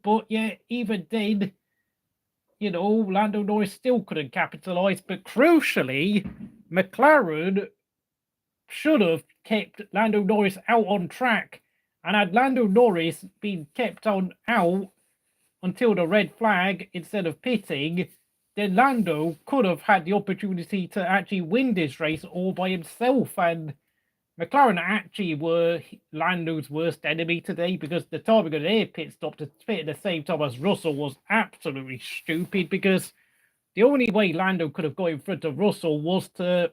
but yeah, even then, Lando Norris still couldn't capitalise. But crucially, McLaren should have kept Lando Norris out on track. And had Lando Norris been kept out until the red flag instead of pitting, then Lando could have had the opportunity to actually win this race all by himself. And McLaren actually were Lando's worst enemy today, because the timing of their pit stop to fit at the same time as Russell was absolutely stupid, because the only way Lando could have got in front of Russell was to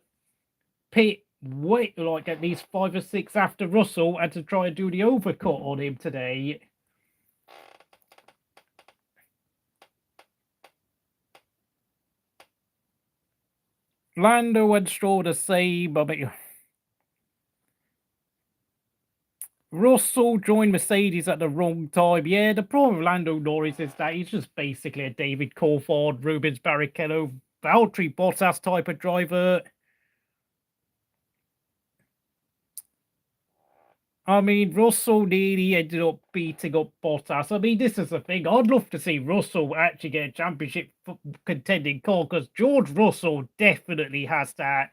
pit like at least 5 or 6 after Russell and to try and do the overcut on him today. Lando and Stroll the same. I mean, Russell joined Mercedes at the wrong time. Yeah, the problem with Lando Norris is that he's just basically a David Coulthard, Rubens Barrichello, Valtteri Bottas type of driver. I mean, Russell nearly ended up beating up Bottas. I mean, this is the thing. I'd love to see Russell actually get a championship contending car, because George Russell definitely has that.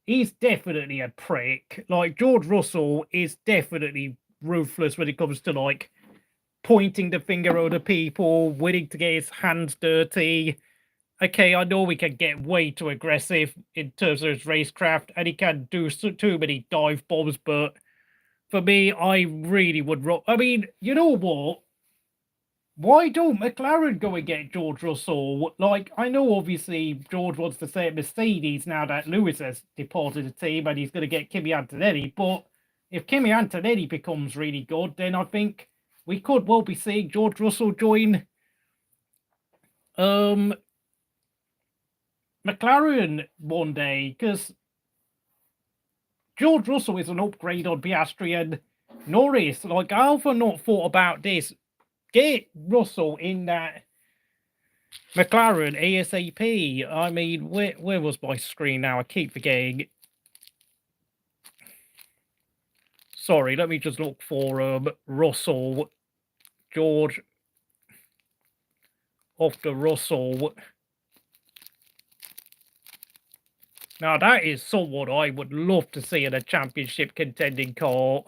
He's definitely a prick. Like, George Russell is definitely ruthless when it comes to, like, pointing the finger at other people, willing to get his hands dirty. Okay, I know we can get way too aggressive in terms of his racecraft, and he can do too many dive bombs, but for me, I really would... I mean, you know what? Why don't McLaren go and get George Russell? Like, I know obviously George wants to stay at Mercedes now that Lewis has departed the team and he's going to get Kimi Antonelli, but if Kimi Antonelli becomes really good, then I think we could well be seeing George Russell join McLaren one day, because George Russell is an upgrade on Piastri and Norris. Like, Alpha not thought about this. Get Russell in that McLaren ASAP. I mean, where was my screen now? I keep forgetting. Sorry, let me just look for Russell. George after Russell. Now, that is someone I would love to see in a championship contending car.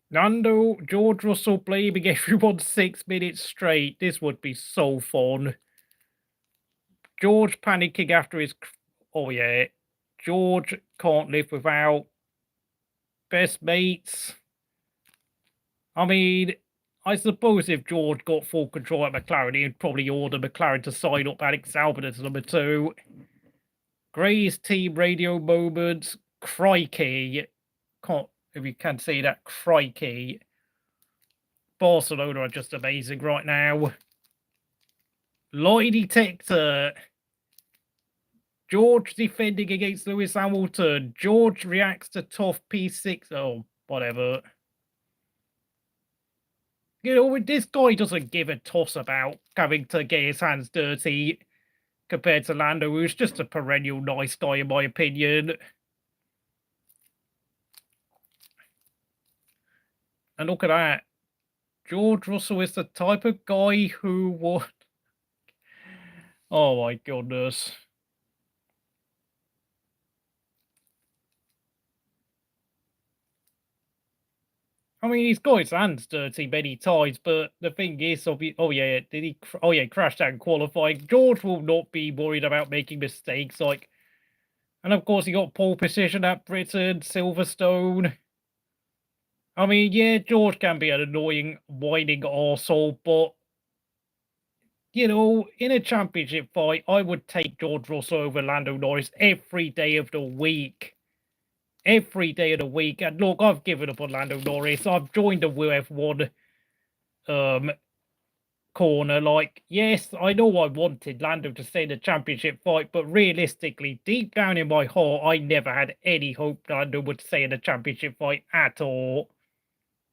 Nando, George Russell blaming everyone 6 minutes straight. This would be so fun. George panicking after his... Oh, yeah. George can't live without best mates. I mean, I suppose if George got full control at McLaren, he'd probably order McLaren to sign up Alex Albon as number 2. Gray's team radio moments. Crikey. Can't... If you can see that, crikey. Barcelona are just amazing right now. Lie detector. George defending against Lewis Hamilton. George reacts to tough P6. Oh, whatever. You know, this guy doesn't give a toss about having to get his hands dirty compared to Lando, who's just a perennial nice guy, in my opinion. And look at that. George Russell is the type of guy who would... Oh my goodness. I mean, he's got his hands dirty many times, but the thing is, oh yeah, did he... Oh yeah, crashed out in qualifying. George will not be worried about making mistakes, like... And of course, he got pole position at Britain, Silverstone. I mean, yeah, George can be an annoying, whining arsehole, but, you know, in a championship fight, I would take George Russell over Lando Norris every day of the week. Every day of the week. And look, I've given up on Lando Norris. I've joined the F1 corner. Like, yes, I know I wanted Lando to stay in the championship fight, but realistically, deep down in my heart, I never had any hope Lando would stay in the championship fight at all.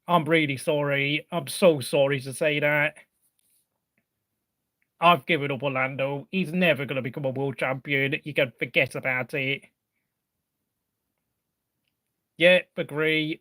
I'm really sorry. I'm so sorry to say that. I've given up on Lando. He's never going to become a world champion. You can forget about it. Yep, agree.